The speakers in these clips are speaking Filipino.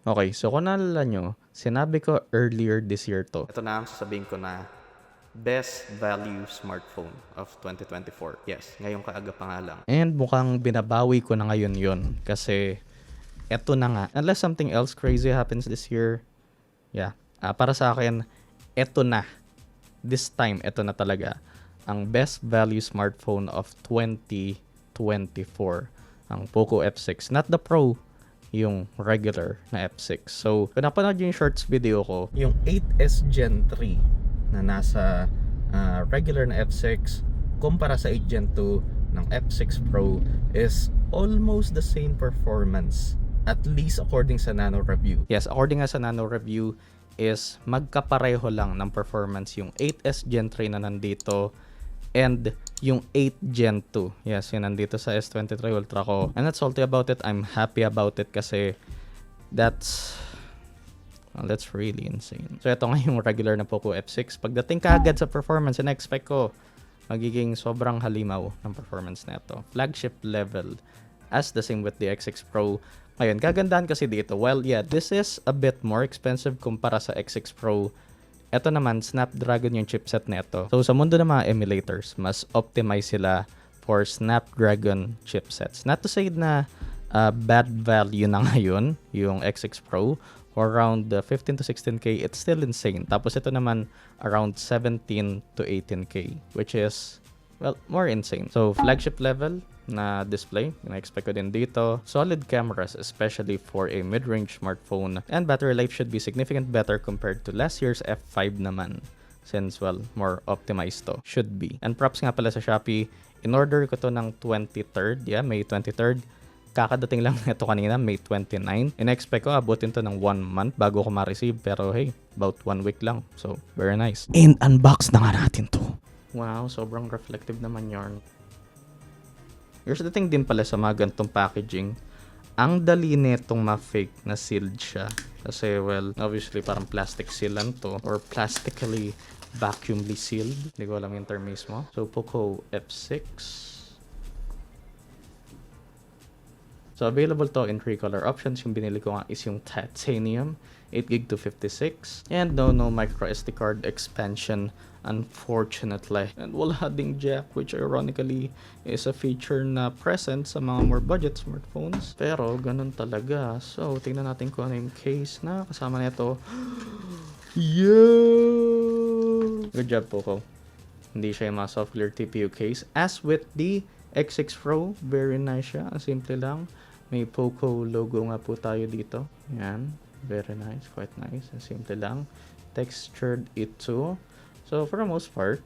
Okay, so kung naalala nyo, sinabi ko earlier this year to. Ito na ang sasabihin ko na best value smartphone of 2024. Yes, ngayong kaaga pa nga lang. And mukhang binabawi ko na ngayon yon kasi eto na nga. Unless something else crazy happens this year, yeah. Para sa akin, eto na. This time, eto na talaga. Ang best value smartphone of 2024. Ang Poco F6. Not the Pro, yung regular na F6. So, kung napanood yung shorts video ko, yung 8S Gen 3 na nasa regular na F6 kumpara sa 8 Gen 2 ng F6 Pro is almost the same performance, at least according sa Nano Review. Yes, according sa Nano Review is magkapareho lang ng performance yung 8S Gen 3 na nandito and yung 8 Gen 2. Yes, yun nandito sa S23 Ultra ko. I'm not salty about it. I'm happy about it kasi that's really insane. So ito nga yung regular na Poco F6. Pagdating kaagad sa performance, in-expect ko magiging sobrang halimaw ng performance na ito. Flagship level as the same with the X6 Pro. Ngayon, kagandahan kasi dito, well, yeah, this is a bit more expensive kumpara sa X6 Pro. Ito naman, Snapdragon yung chipset nito. So, sa mundo ng mga emulators, mas optimize sila for Snapdragon chipsets. Not to say na bad value na ngayon, yung X6 Pro, or around 15 to 16K, it's still insane. Tapos ito naman, around 17 to 18K, which is, well, more insane. So, flagship level na display, na-expect ko din dito. Solid cameras, especially for a mid-range smartphone. And battery life should be significant better compared to last year's F5 naman. Since, well, more optimized to. Should be. And props nga pala sa Shopee, in-order ko to ng 23rd. Yeah, May 23rd. Kakadating lang ito kanina, May 29. In-expect ko, abutin to ng 1 month bago ko ma-receive. Pero hey, about 1 week lang. So, very nice. And unbox na nga natin to. Wow, sobrang reflective naman yarn. Here's the thing din pala sa mga gantong packaging. Ang dali netong ma-fake na sealed siya. Kasi, well, obviously parang plastic seal lang to. Or plastically vacuumly sealed. Hindi ko alam yung term mismo. So, Poco F6. So, available to in 3 color options. Yung binili ko nga is yung titanium. 8GB to 56. And no micro SD card expansion, unfortunately. And wala ding jack, which ironically is a feature na present sa mga more budget smartphones. Pero ganun talaga. So, tingnan natin kung ano yung case na kasama nito. Yeah! Good job, Poco. Hindi siya yung mga soft clear TPU case. As with the X6 Pro, very nice siya. Simple lang. May Poco logo nga po tayo dito. Yan. Very nice. Quite nice. Simple lang. Textured ito. So, for the most part,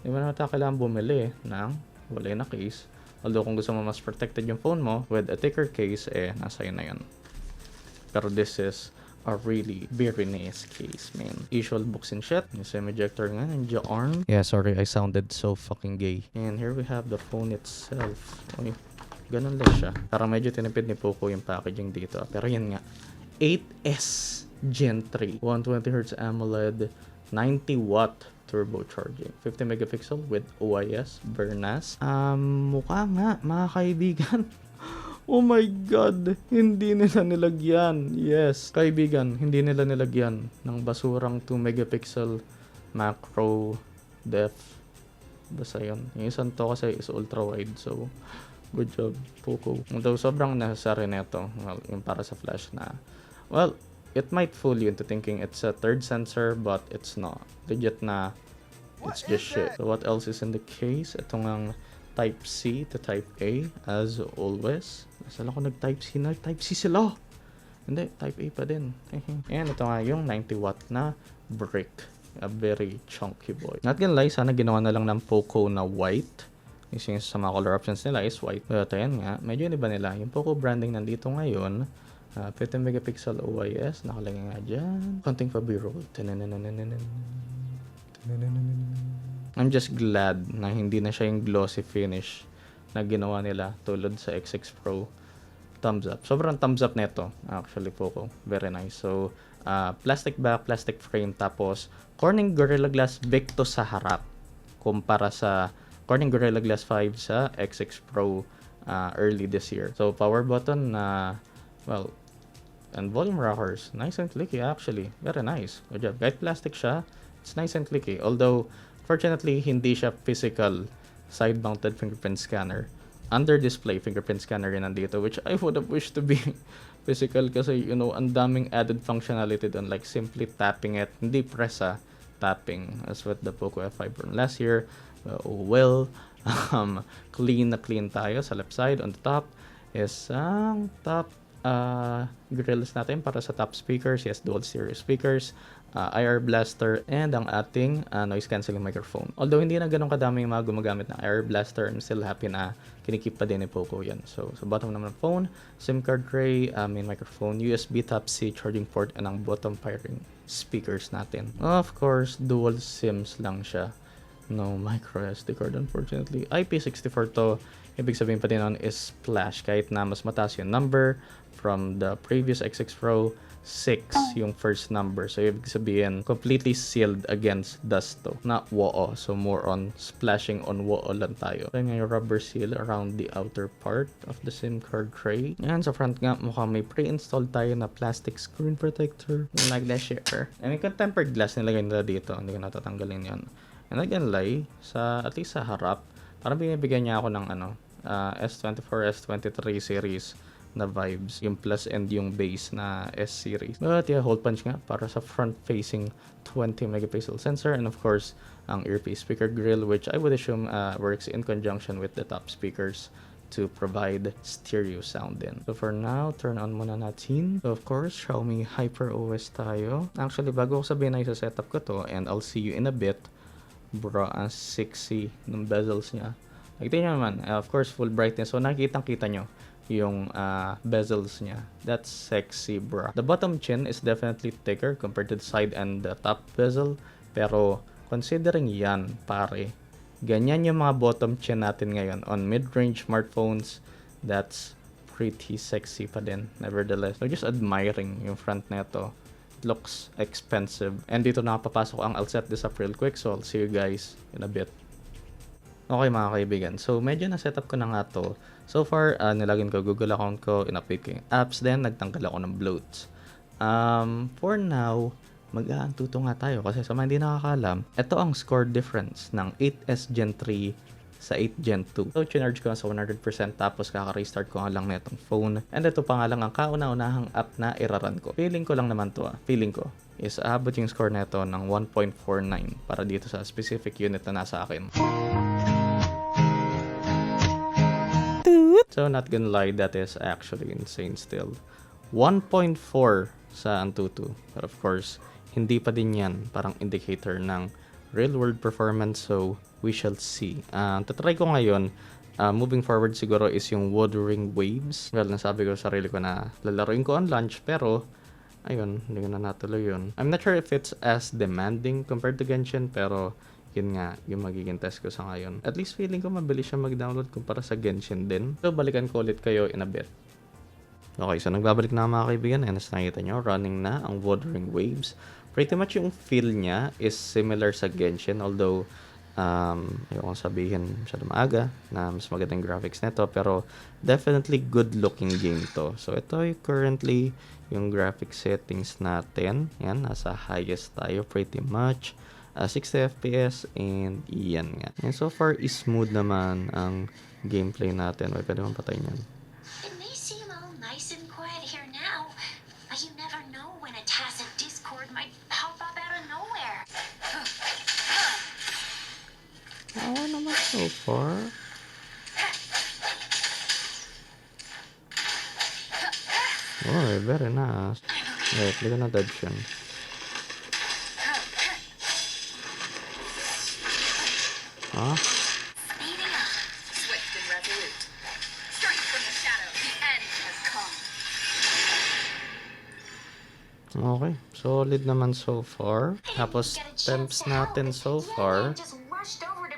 hindi mo naman kailangan bumili ng wala na case. Although, kung gusto mo mas protected yung phone mo with a thicker case, nasa yun na yun. Pero this is a really very nice case, man. Usual books and shit. Yung semi-ejector nga, nandiyan. Yeah, sorry, I sounded so fucking gay. And here we have the phone itself. Uy, ganun lang siya. Parang medyo tinipid ni Poco yung packaging dito. Pero yun nga, 8S Gen 3. 120Hz AMOLED, 90-watt turbo charging. 50 megapixel with OIS, Bernas. Mukha nga, mga kaibigan. Oh my God! Hindi nila nilagyan. Yes, kaibigan, hindi nila nilagyan ng basurang 2 megapixel macro depth. Basta yun. Yung isang to kasi is ultra wide. So, good job, Poco. Although sobrang necessary nito, well, yung para sa flash na, well, it might fool you into thinking it's a third sensor, but it's not. Legit na, it's just shit. So what else is in the case? Ito ngang Type C to Type A, as always. Saan ako nag-Type C na? Type C sila! Hindi, Type A pa din. And ito nga yung 90-watt na brick. A very chunky boy. Not gonna lie, sana ginawa na lang ng Poco na white. Yung sa mga color options nila is white. But ayan nga, medyo iba nila. Yung Poco branding nandito ngayon, 50 megapixel OIS, nakalagay nga dyan. Konting pa B-roll. I'm just glad na hindi na siya yung glossy finish na ginawa nila tulad sa X6 Pro. Thumbs up. Sobrang thumbs up neto, actually, Poco. Very nice. So, plastic back, plastic frame, tapos Corning Gorilla Glass Victo sa harap kumpara sa Corning Gorilla Glass 5 sa X6 Pro early this year. So, power button na, well, And volume rockers, nice and clicky actually. Very nice. Good job. Kahit plastic siya, it's nice and clicky. Although, fortunately, hindi siya physical side-mounted fingerprint scanner. Under display fingerprint scanner rin nandito, which I would have wished to be physical kasi, you know, ang daming added functionality doon, like simply tapping it, hindi press tapping, as with the Poco F5 from last year. Clean na clean tayo sa left side. On the top is ang top grills natin para sa top speakers. Yes, dual stereo speakers, IR blaster, and ang ating noise cancelling microphone. Although hindi na ganun kadami yung mga gumagamit ng IR blaster, I'm still happy na kinikip pa din ni Poco yan. So, sa bottom naman ng phone, SIM card tray, main microphone, USB Type-C charging port, and ang bottom firing speakers natin. Of course, dual SIMs lang siya. No micro SD card, unfortunately. IP64 to. Ibig sabihin pa din nun is flash. Kahit na mas mataas yung number from the previous X6 Pro, 6 yung first number. So, ibig sabihin, completely sealed against dust to. Not WOO. So, more on splashing on WOO lang tayo. So, yung rubber seal around the outer part of the SIM card tray. And sa front nga, mukhang may pre-installed tayo na plastic screen protector. Like that share. I mean, tempered glass nilagay nila dito. Hindi ko natatanggalin yun. And again, at least sa harap, parang binibigyan niya ako ng S24, S23 series na vibes. Yung plus and yung base na S series. But yeah, hole punch nga para sa front-facing 20 megapixel sensor. And of course, ang earpiece speaker grill, which I would assume works in conjunction with the top speakers to provide stereo sound din. So for now, turn on muna natin. So of course, Xiaomi Hyper OS tayo. Actually, bago ko sabihin na isa-setup ko to, and I'll see you in a bit, bro, ang sexy ng bezels niya. Nakita nyo naman, of course, full brightness. So, nakikita nyo yung bezels niya. That's sexy, bro. The bottom chin is definitely thicker compared to the side and the top bezel. Pero, considering yan, pare, ganyan yung mga bottom chin natin ngayon on mid-range smartphones. That's pretty sexy pa din, nevertheless. So, just admiring yung front neto. Looks expensive. And dito nakapapasok ang I'll set this up real quick. So, I'll see you guys in a bit. Okay mga kaibigan. So, medyo na-setup ko na nga to. So far, nilagin ko Google account ko, in-update ko yung apps, then nagtanggal ako ng bloats. For now, mag-aantuto nga tayo kasi sa mga hindi nakakalam, ito ang score difference ng 8S Gen 3 sa 8 Gen 2. So, chinarge ko sa 100% tapos kaka-restart ko nga lang na itong phone. And ito pa nga lang ang kauna-unahang app na iraran ko. Feeling ko lang naman to Feeling ko is aabot yung score nito ng 1.49 para dito sa specific unit na nasa akin. So, not gonna lie, that is actually insane still. 1.4 sa Antutu. But of course, hindi pa din yan parang indicator ng real-world performance. So, we shall see. Tatry ko ngayon, moving forward siguro is yung Wuthering Waves. Well, nasabi ko sa sarili ko na lalaroin ko on launch, pero ayun, hindi ko na natuloy yun. I'm not sure if it's as demanding compared to Genshin, pero yun nga, yung magiging test ko sa ngayon. At least feeling ko mabilis siya mag-download kumpara sa Genshin din. So, balikan ko ulit kayo in a bit. Okay, so nagbabalik na mga kaibigan. And as nakita nyo, running na ang Wuthering Waves. Pretty much yung feel niya is similar sa Genshin. Although, ayokong sabihin masyado maaga na mas magandang graphics nito. Pero, definitely good-looking game to. So, ito yung currently yung graphic settings natin. Yan, nasa highest tayo pretty much. 60 FPS and iyan nga. And so far is smooth naman ang gameplay natin. Wait, pwede mong patayin yan. It may seem all nice and quiet here now, but you never know when a tacit discord might pop up out of nowhere. Oo naman so far. Oh, very nice. Wait, hindi ko na dodge yan. Huh? Speeding up, swift and resolute. Strike from the shadow, the end has come. Okay, solid naman so far. Tapos, temps natin so far,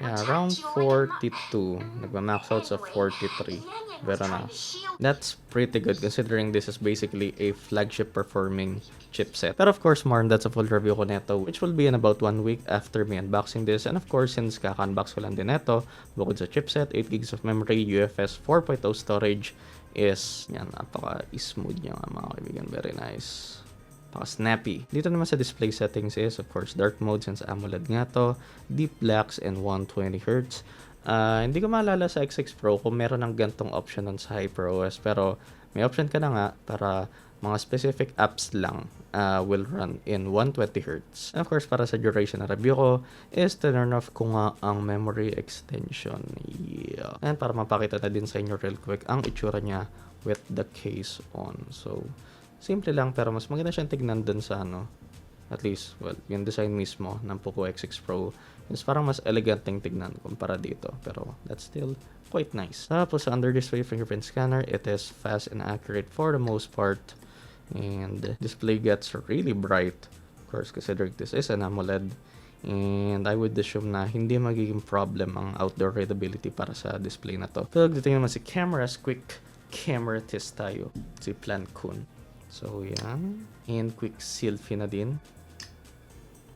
yeah, around 42. Nagma-max out sa 43. Very nice. That's pretty good considering this is basically a flagship performing chipset. But of course, more on that's a full review ko neto, which will be in about 1 week after me unboxing this. And of course, since kaka-unbox ko lang din neto, bukod sa chipset, 8 gigs of memory, UFS 4.0 storage, is, yan, napaka-smooth niya nga mga kaibigan. Very nice. Napaka-snappy. Dito naman sa display settings is, of course, dark mode since AMOLED nga to, deep blacks, and 120Hz. Hindi ko maalala sa X6 Pro kung meron ng gantong option nun sa HyperOS, pero may option ka na nga para mga specific apps lang will run in 120Hz. And of course, para sa duration na review ko is to turn off ko nga ang memory extension. Yeah. And para mapakita na din sa inyo real quick ang itsura niya with the case on. So, simple lang pero mas maganda siyang tignan dun sa at least, well, yung design mismo ng Poco F6 Pro is parang mas eleganteng tignan kumpara dito. Pero that's still quite nice. Tapos under display fingerprint scanner, it is fast and accurate for the most part. And display gets really bright. Of course, considering this is an AMOLED. And I would assume na hindi magiging problem ang outdoor readability para sa display na to. So, dito naman si cameras. Quick camera test tayo. Si Plan Kun. So, yan. And quick selfie na din.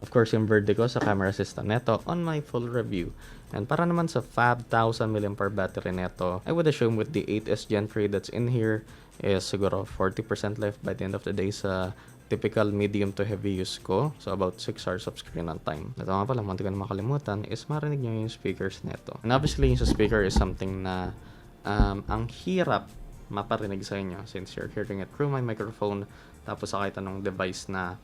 Of course, yung vertigo sa camera system neto on my full review. And para naman sa 5,000 mAh battery neto, I would assume with the 8S Gen 3 that's in here is siguro 40% left by the end of the day sa typical medium to heavy use ko. So about 6 hours of screen on time. Ito nga pala, munti ko na makalimutan is marinig nyo yung speakers neto. And obviously, yung sa speaker is something na ang hirap maparinig sa inyo since you're hearing it through my microphone tapos sa kahit anong device na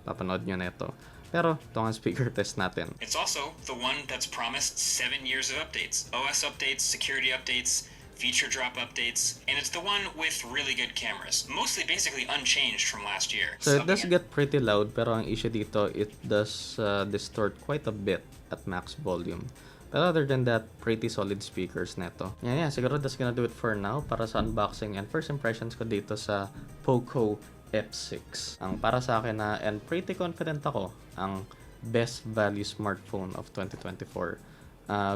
papanood nyo neto. Pero ito ang speaker test natin. It's also the one that's promised 7 years of updates. OS updates, security updates, feature drop updates, and it's the one with really good cameras. Mostly basically unchanged from last year. So it does get pretty loud pero ang issue dito, it does distort quite a bit at max volume. But other than that, pretty solid speakers neto. Yeah, siguro that's gonna do it for now para sa unboxing and first impressions ko dito sa Poco F6. Ang para sa akin na, and pretty confident ako, ang best value smartphone of 2024.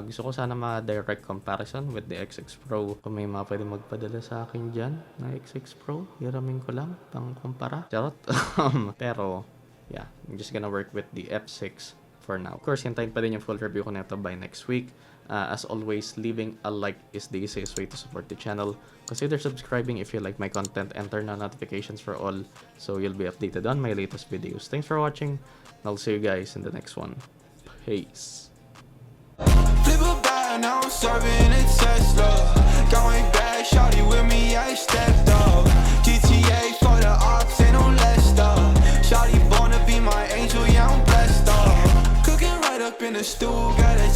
Gusto ko sana ma-direct comparison with the X6 Pro. Kung may mga pwede magpadala sa akin dyan na X6 Pro, hiramin ko lang pang kumpara. Charot. Pero, yeah, I'm just gonna work with the F6 for now. Of course, hintayin pa din yung full review ko nito by next week. As always, leaving a like is the easiest way to support the channel. Consider subscribing if you like my content and turn on notifications for all so you'll be updated on my latest videos. Thanks for watching, and I'll see you guys in the next one. Peace. Flip a bag, now I'm serving a Tesla. Going back, shawty with me, I stepped up. GTA for the ops, ain't no less stuff. Shawty born to be my angel, yeah, I'm blessed up. Cooking right up in the stew, got a